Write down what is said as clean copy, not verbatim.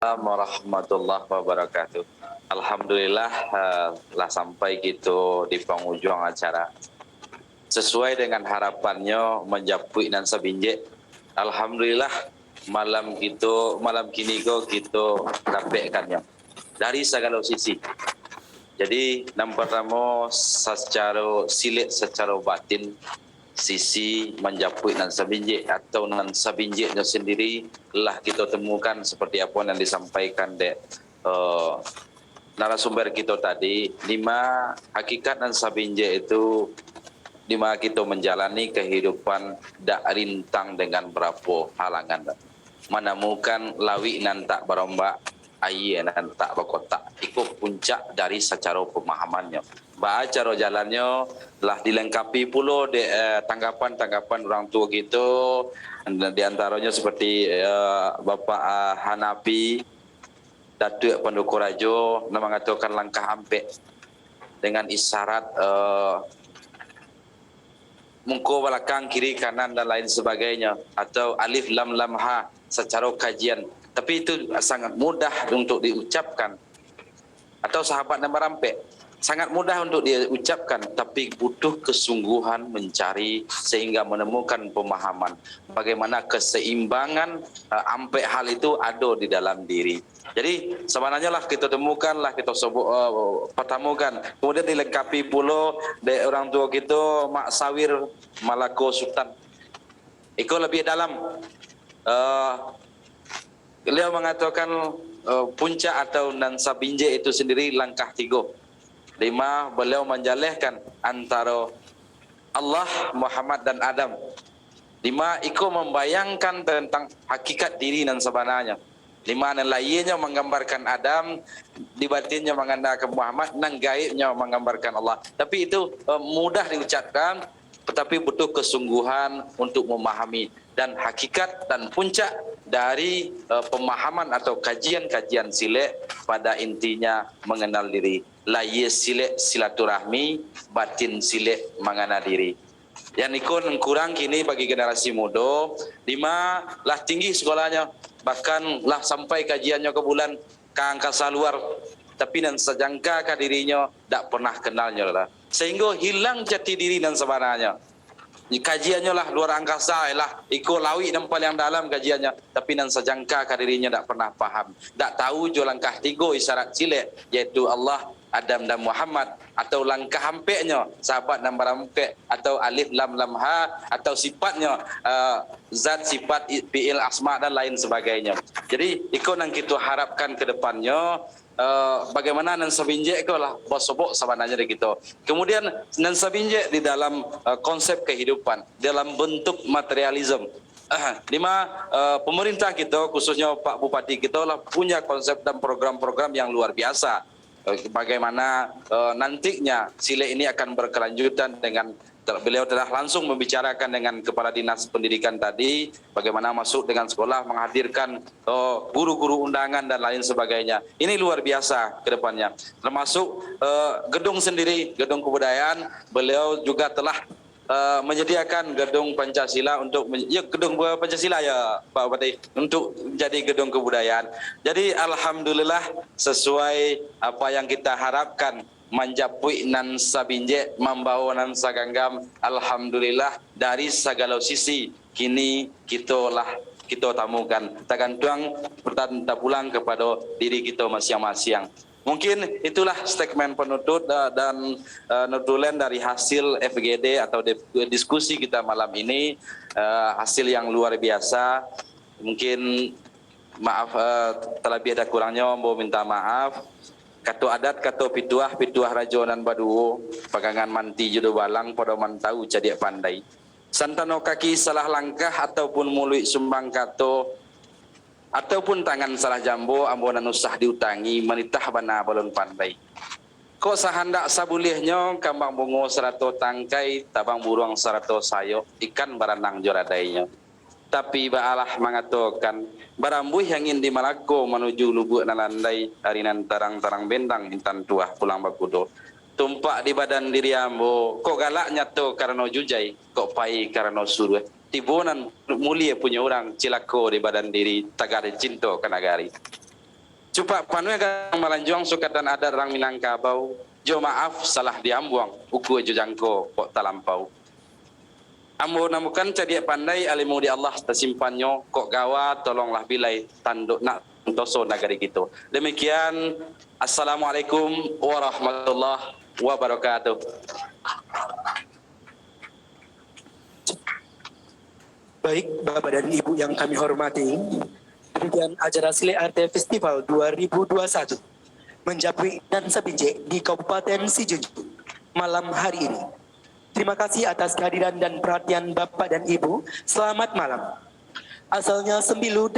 Warahmatullahi wabarakatuh. Alhamdulillah lah sampai gitu di penghujung acara. Sesuai dengan harapannya menjapui dan sabinje. Alhamdulillah malam kini kita dapatkannya dari segala sisi. Jadi yang pertama secara silet secara batin sisi menjapui nan sabinje atau nan sabinje sendiri lah kita temukan seperti apa yang disampaikan narasumber kita tadi. Lima hakikat nan sabinje itu lima kita menjalani kehidupan dak rintang dengan berapa halangan. Menemukan lawi nan tak berombak, air nan tak berkotak. Ikut puncak dari secara pemahamannya. Baca jalannya lah dilengkapi pula tanggapan-tanggapan orang tua kita, di antaranya seperti Bapak Hanapi, Datuk Pendukur Rajo mengatakan langkah ampek dengan isyarat muka belakang kiri kanan dan lain sebagainya, atau alif lam lam ha secara kajian, tapi itu sangat mudah untuk diucapkan. Atau sahabat yang merampek sangat mudah untuk diucapkan, tapi butuh kesungguhan mencari sehingga menemukan pemahaman bagaimana keseimbangan ampek hal itu ada di dalam diri. Jadi sebenarnya lah kita temukan, lah kita pertemukan, kemudian dilengkapi pula dari orang tua kita Mak Sawir Malako Sultan. Itu lebih dalam. Beliau mengatakan puncak atau nan sabinje itu sendiri langkah 3. 5, beliau menjalehkan antara Allah, Muhammad dan Adam. 5, ikut membayangkan tentang hakikat diri dan sebenarnya. 5 dan lainnya menggambarkan Adam, di batinnya mengandalkan Muhammad, dan gaibnya menggambarkan Allah. Tapi itu mudah diucapkan, tetapi butuh kesungguhan untuk memahami. Dan hakikat dan puncak dari pemahaman atau kajian-kajian silek pada intinya mengenal diri. Lahir silek silaturahmi, batin silek mengenal diri. Yang ikut kurang kini bagi generasi muda. 5, lah tinggi sekolahnya, bahkan lah sampai kajiannya ke bulan, ke angkasa luar, tapi dan sejangka ke dirinya tak pernah kenalnya lah. Sehingga hilang jati diri dan sebenarnya. Kajiannya lah luar angkasa lah, ikut lawi dan paling dalam kajiannya, tapi nan sejangka ke dirinya tak pernah faham, tak tahu jo langkah 3 isyarat silek, yaitu Allah, Adam dan Muhammad, atau langkah hampeknya sahabat dan berampek, atau alif lam lam ha, atau sifatnya zat sifat fi'il asma dan lain sebagainya. Jadi ikut yang kita harapkan ke depannya. Bagaimana nan sabinje ko lah bosobok sebenarnya dari kita. Kemudian nan sabinje di dalam konsep kehidupan dalam bentuk materialisme. 5, pemerintah kita khususnya Pak Bupati kita lah punya konsep dan program-program yang luar biasa. Bagaimana nantinya silek ini akan berkelanjutan dengan beliau telah langsung membicarakan dengan Kepala Dinas Pendidikan tadi, bagaimana masuk dengan sekolah, menghadirkan guru-guru undangan dan lain sebagainya. Ini luar biasa ke depannya. Termasuk gedung sendiri, gedung kebudayaan, beliau juga telah menyediakan gedung Pancasila untuk gedung Pancasila ya Pak Bupati, untuk jadi gedung kebudayaan. Jadi alhamdulillah sesuai apa yang kita harapkan, menjapui nan sabinje, membawa nan saganggam. Alhamdulillah dari segala sisi kini kita tamukan. Tergantung bertanda pulang kepada diri kita masing-masing. Mungkin itulah statement penutup dan notulen dari hasil FGD atau diskusi kita malam ini. Hasil yang luar biasa. Mungkin maaf terlebih ada kurangnya, mau minta maaf. Kato adat, kato pituah rajonan baduo, pagangan manti judo balang, pada mantau jadi pandai. Santano kaki salah langkah ataupun mulut sumbang kato, ataupun tangan salah jambo, ambonan usah diutangi, menitah bana balon pandai. Kok sahandak sabulihnya, kambang bungo serato tangkai, tabang burung serato sayo, ikan baranang joradainya. Tapi baalah mengatakan barambuh yang ingin di Malako menuju Lubuk Nalandai harinan tarang-tarang bentang intan tuah pulang bakudo. Tumpak di badan diri ambo, kok galaknya tu karena jujai, kok pai karena suruh. Tibunan mulia punya orang cilako di badan diri tagari cinta kanagari. Cupak panui agang malanjuang sukat dan ada orang Minangkabau. Jo maaf salah diambuang. Uku jo jangko kok talampau. Ambo namukan cadia pandai alimu di Allah tersimpannya kok gawat tolonglah bilai tanduk nak toso nagari gitu. Demikian assalamualaikum warahmatullahi wabarakatuh. Baik, Bapak dan Ibu yang kami hormati, demikian acara Sile Arte Festival 2021 mencapai dan sebinje di Kabupaten Sijunjung malam hari ini. Terima kasih atas kehadiran dan perhatian Bapak dan Ibu. Selamat malam. Asalnya Sembilu